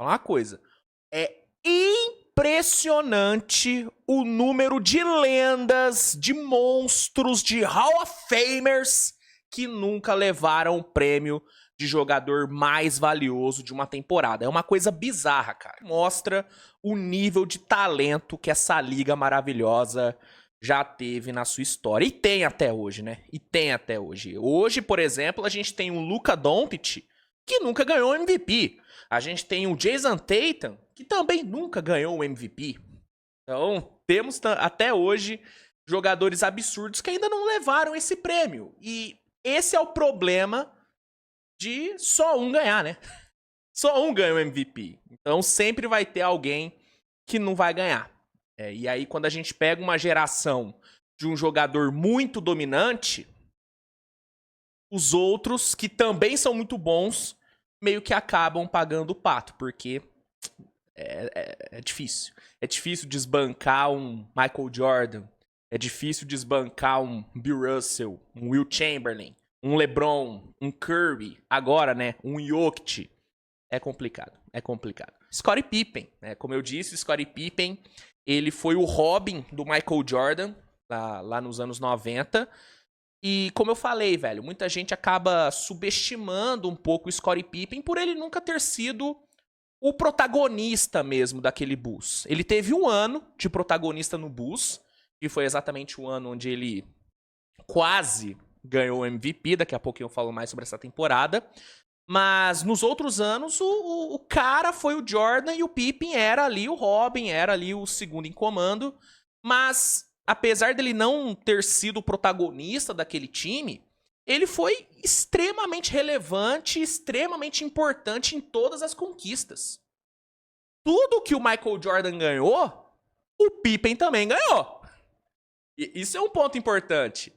falar uma coisa. É impressionante o número de lendas, de monstros, de Hall of Famers que nunca levaram o prêmio de jogador mais valioso de uma temporada. É uma coisa bizarra, cara. Mostra o nível de talento que essa liga maravilhosa já teve na sua história. E tem até hoje, né? E tem até hoje. Hoje, por exemplo, a gente tem o Luka Doncic, que nunca ganhou MVP. A gente tem o Jason Tatum, que também nunca ganhou o MVP. Então, temos até hoje jogadores absurdos que ainda não levaram esse prêmio. E esse é o problema de só um ganhar, né? Só um ganha o MVP. Então, sempre vai ter alguém que não vai ganhar. E aí, quando a gente pega uma geração de um jogador muito dominante, os outros, que também são muito bons, meio que acabam pagando o pato, porque é difícil. É difícil desbancar um Michael Jordan, é difícil desbancar um Bill Russell, um Will Chamberlain, um LeBron, um Curry, agora, né, um Jokic. É complicado, é complicado. Scottie Pippen, né, como eu disse, Scottie Pippen, ele foi o Robin do Michael Jordan, lá nos anos 90. E como eu falei, velho, muita gente acaba subestimando um pouco o Scottie Pippen por ele nunca ter sido o protagonista mesmo daquele Bulls. Ele teve um ano de protagonista no Bulls, que foi exatamente o ano onde ele quase ganhou o MVP. Daqui a pouco eu falo mais sobre essa temporada. Mas nos outros anos, o cara foi o Jordan e o Pippen era ali o Robin, era ali o segundo em comando. Mas, apesar dele não ter sido o protagonista daquele time, ele foi extremamente relevante, extremamente importante em todas as conquistas. Tudo que o Michael Jordan ganhou, o Pippen também ganhou. E isso é um ponto importante.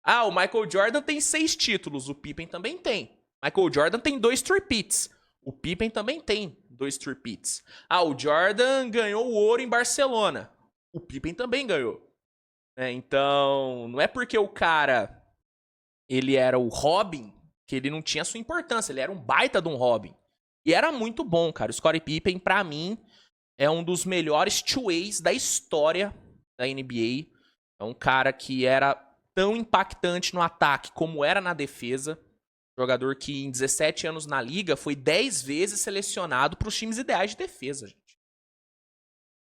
Ah, o Michael Jordan tem 6 títulos, o Pippen também tem. Michael Jordan tem 2 three-peats. O Pippen também tem 2 three-peats. Ah, o Jordan ganhou o ouro em Barcelona. O Pippen também ganhou. Então, não é porque o cara ele era o Robin que ele não tinha sua importância. Ele era um baita de um Robin. E era muito bom, cara. O Scottie Pippen, pra mim, é um dos melhores two-ways da história da NBA. É um cara que era tão impactante no ataque como era na defesa. Jogador que em 17 anos na liga foi 10 vezes selecionado para os times ideais de defesa, gente.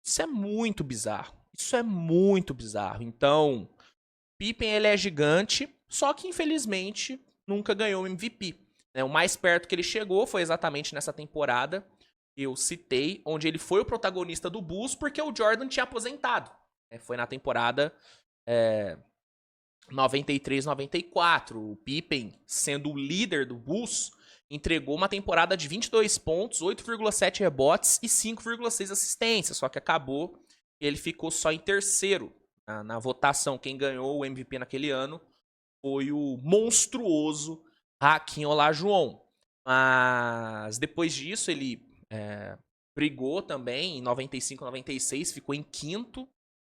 Isso é muito bizarro. Isso é muito bizarro. Então, Pippen ele é gigante, só que infelizmente nunca ganhou o MVP. O mais perto que ele chegou foi exatamente nessa temporada que eu citei, onde ele foi o protagonista do Bulls porque o Jordan tinha aposentado. Foi na temporada 93-94, o Pippen, sendo o líder do Bulls, entregou uma temporada de 22 pontos, 8,7 rebotes e 5,6 assistências, só que acabou e ele ficou só em terceiro na votação. Quem ganhou o MVP naquele ano foi o monstruoso Hakeem Olajuwon. Mas depois disso ele brigou também em 95-96, ficou em quinto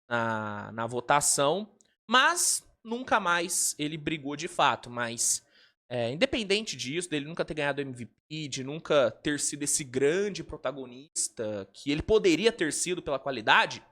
na votação, mas nunca mais ele brigou de fato. Mas independente disso, dele nunca ter ganhado MVP, de nunca ter sido esse grande protagonista que ele poderia ter sido pela qualidade,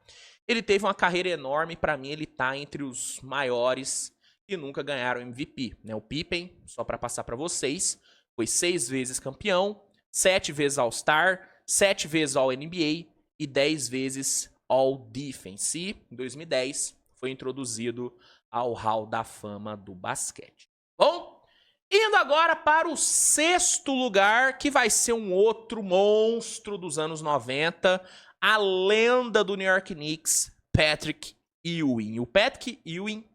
ele teve uma carreira enorme. Pra mim, ele tá entre os maiores que nunca ganharam MVP. O Pippen, só pra passar pra vocês, foi 6 vezes campeão, 7 vezes All-Star, 7 vezes All-NBA e 10 vezes All-Defense. E em 2010 foi introduzido ao Hall da Fama do basquete. Bom, indo agora para o 6º lugar, que vai ser um outro monstro dos anos 90, a lenda do New York Knicks, Patrick Ewing. O Patrick Ewing,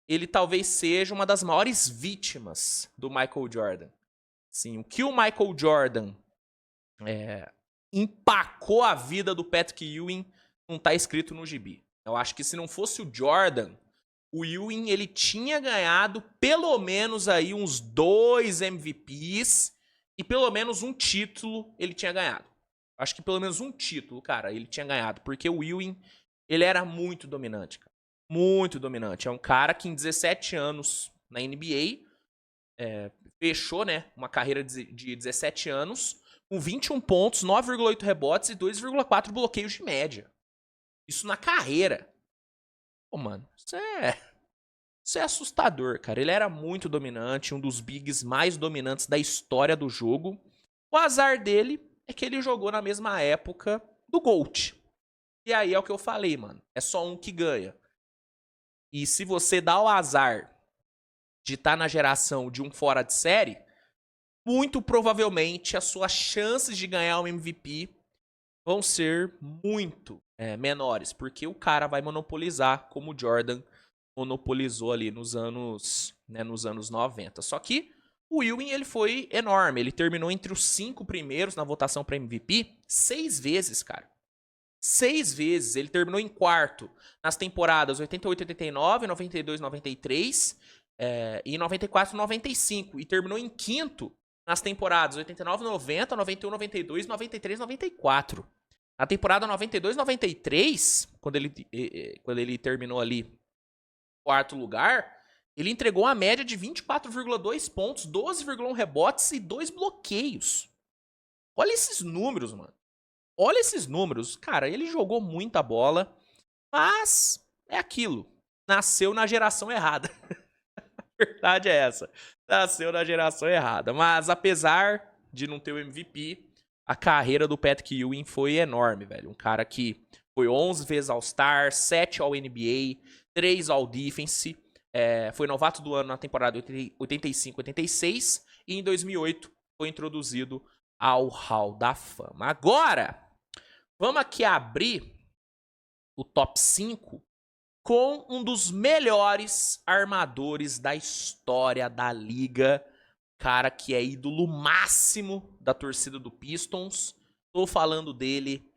ele talvez seja uma das maiores vítimas do Michael Jordan. Sim, o que o Michael Jordan empacou a vida do Patrick Ewing não está escrito no gibi. Eu acho que se não fosse o Jordan, o Ewing ele tinha ganhado pelo menos aí uns 2 MVPs e pelo menos um título ele tinha ganhado. Acho que pelo menos um título, cara, ele tinha ganhado, porque o Ewing, ele era muito dominante, cara. Muito dominante. É um cara que em 17 anos na NBA fechou, né, uma carreira de 17 anos com 21 pontos, 9,8 rebotes e 2,4 bloqueios de média. Isso na carreira. Pô, mano, isso é assustador, cara. Ele era muito dominante, um dos bigs mais dominantes da história do jogo. O azar dele é que ele jogou na mesma época do GOAT. E aí é o que eu falei, mano. É só um que ganha. E se você dá o azar de estar na geração de um fora de série, muito provavelmente as suas chances de ganhar um MVP vão ser muito menores. Porque o cara vai monopolizar como o Jordan monopolizou ali nos anos 90. Só que o Ewing, ele foi enorme. Ele terminou entre os 5 primeiros na votação para MVP 6 vezes, cara. 6 vezes. Ele terminou em quarto nas temporadas 88-89, 92-93 e 94-95. E terminou em quinto nas temporadas 89-90, 91-92, 93-94. Na temporada 92-93, quando ele terminou ali quarto lugar, ele entregou uma média de 24,2 pontos, 12,1 rebotes e 2 bloqueios. Olha esses números, mano. Olha esses números. Cara, ele jogou muita bola, mas é aquilo. Nasceu na geração errada. A verdade é essa. Nasceu na geração errada. Mas apesar de não ter o MVP, a carreira do Patrick Ewing foi enorme, velho. Um cara que foi 11 vezes All-Star, 7 All-NBA, 3 All-Defense. Foi novato do ano na temporada 85-86 e em 2008 foi introduzido ao Hall da Fama. Agora, vamos aqui abrir o top 5 com um dos melhores armadores da história da liga. Cara que é ídolo máximo da torcida do Pistons. Tô falando dele,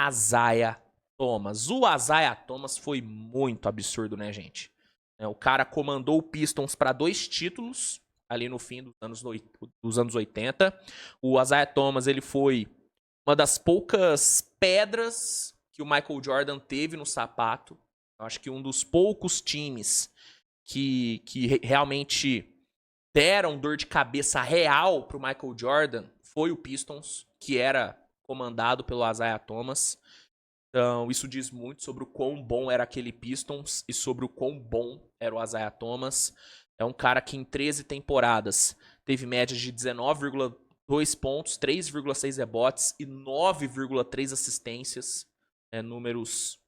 Isaiah Thomas. O Isaiah Thomas foi muito absurdo, né, gente? O cara comandou o Pistons para 2 títulos ali no fim dos anos 80. O Isaiah Thomas, ele foi uma das poucas pedras que o Michael Jordan teve no sapato. Eu acho que um dos poucos times que realmente deram dor de cabeça real pro Michael Jordan foi o Pistons, que era comandado pelo Isaiah Thomas. Então, isso diz muito sobre o quão bom era aquele Pistons e sobre o quão bom era o Isaiah Thomas. É um cara que em 13 temporadas teve média de 19,2 pontos, 3,6 rebotes e 9,3 assistências. Números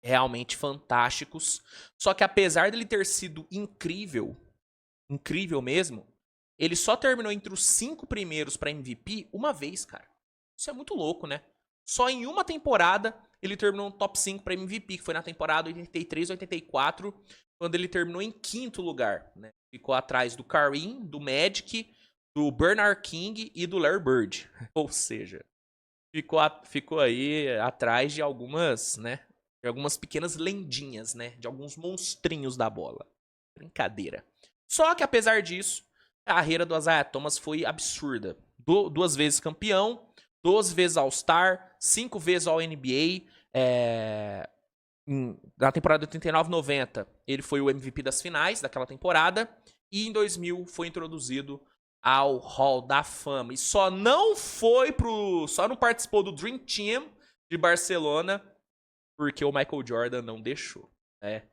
realmente fantásticos. Só que apesar dele ter sido incrível mesmo, ele só terminou entre os 5 primeiros para MVP uma vez, cara. Isso é muito louco, né? Só em uma temporada ele terminou no top 5 para MVP, que foi na temporada 83-84, quando ele terminou em 5º lugar, né? Ficou atrás do Kareem, do Magic, do Bernard King e do Larry Bird. Ou seja, ficou aí atrás de algumas, né? De algumas pequenas lendinhas, né? De alguns monstrinhos da bola. Brincadeira. Só que apesar disso, a carreira do Isaiah Thomas foi absurda. 2 vezes campeão, 12 vezes All-Star, 5 vezes All-NBA. Na temporada 89-90, ele foi o MVP das finais daquela temporada. E em 2000 foi introduzido ao Hall da Fama. E só não participou do Dream Team de Barcelona porque o Michael Jordan não deixou.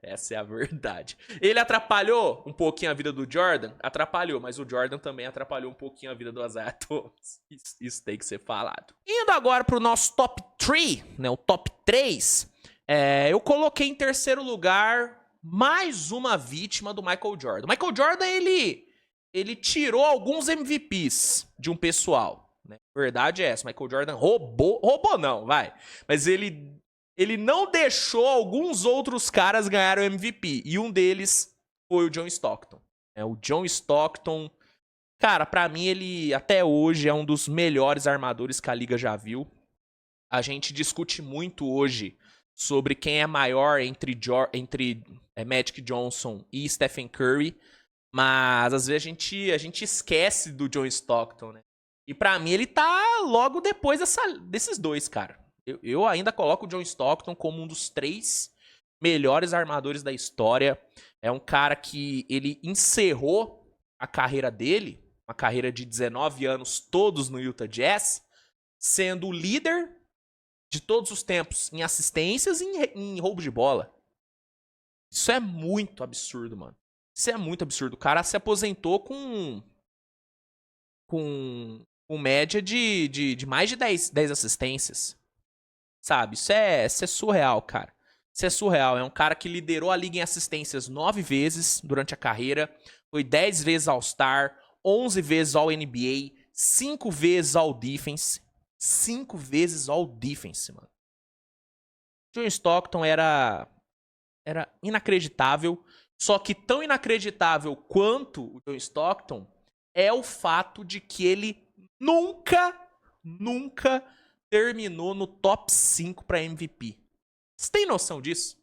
Essa é a verdade. Ele atrapalhou um pouquinho a vida do Jordan? Atrapalhou, mas o Jordan também atrapalhou um pouquinho a vida do Isaiah Thomas. Isso tem que ser falado. Indo agora pro nosso top 3, né? O top 3. Eu coloquei em terceiro lugar mais uma vítima do Michael Jordan. O Michael Jordan, ele tirou alguns MVPs de um pessoal, né? A verdade é essa. O Michael Jordan roubou não, vai. Mas ele não deixou alguns outros caras ganhar o MVP. E um deles foi o John Stockton. O John Stockton, cara, pra mim ele até hoje é um dos melhores armadores que a liga já viu. A gente discute muito hoje sobre quem é maior entre Magic Johnson e Stephen Curry. Mas às vezes a gente esquece do John Stockton, né? E pra mim ele tá logo depois desses dois, cara. Eu ainda coloco o John Stockton como um dos 3 melhores armadores da história. É um cara que ele encerrou a carreira dele, uma carreira de 19 anos, todos no Utah Jazz, sendo o líder de todos os tempos em assistências e em roubo de bola. Isso é muito absurdo, mano. Isso é muito absurdo. O cara se aposentou com média de mais de 10 assistências. Sabe? Isso é surreal, cara. Isso é surreal. É um cara que liderou a liga em assistências 9 vezes durante a carreira. Foi 10 vezes All-Star, 11 vezes All-NBA, 5 vezes All-Defense. 5 vezes All-Defense, mano. John Stockton era inacreditável. Só que tão inacreditável quanto o John Stockton é o fato de que ele nunca terminou no top 5 para MVP. Você tem noção disso?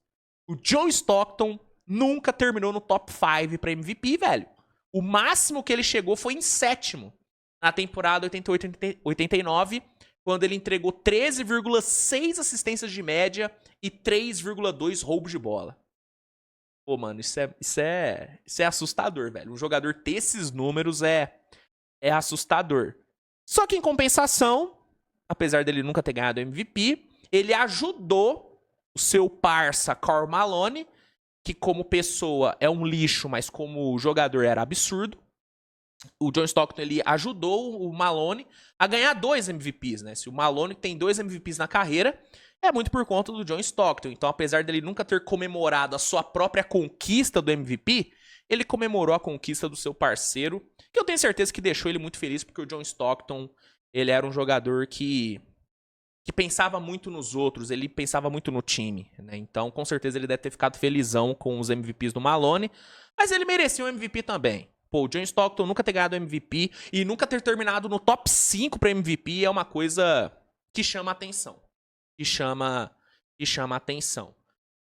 O John Stockton nunca terminou no top 5 para MVP, velho. O máximo que ele chegou foi em 7º na temporada 88-89, quando ele entregou 13,6 assistências de média e 3,2 roubos de bola. Pô, mano, isso é assustador, velho. Um jogador ter esses números é assustador. Só que em compensação, apesar dele nunca ter ganhado MVP, ele ajudou o seu parça Karl Malone, que como pessoa é um lixo, mas como jogador era absurdo. O John Stockton, ele ajudou o Malone a ganhar 2 MVPs, né? Se o Malone tem 2 MVPs na carreira, é muito por conta do John Stockton. Então, apesar dele nunca ter comemorado a sua própria conquista do MVP, ele comemorou a conquista do seu parceiro, que eu tenho certeza que deixou ele muito feliz, porque o John Stockton, ele era um jogador que pensava muito nos outros, ele pensava muito no time, né? Então, com certeza, ele deve ter ficado felizão com os MVPs do Malone, mas ele merecia um MVP também. Pô, o John Stockton nunca ter ganhado MVP e nunca ter terminado no top 5 para MVP é uma coisa que chama atenção. Que chama atenção.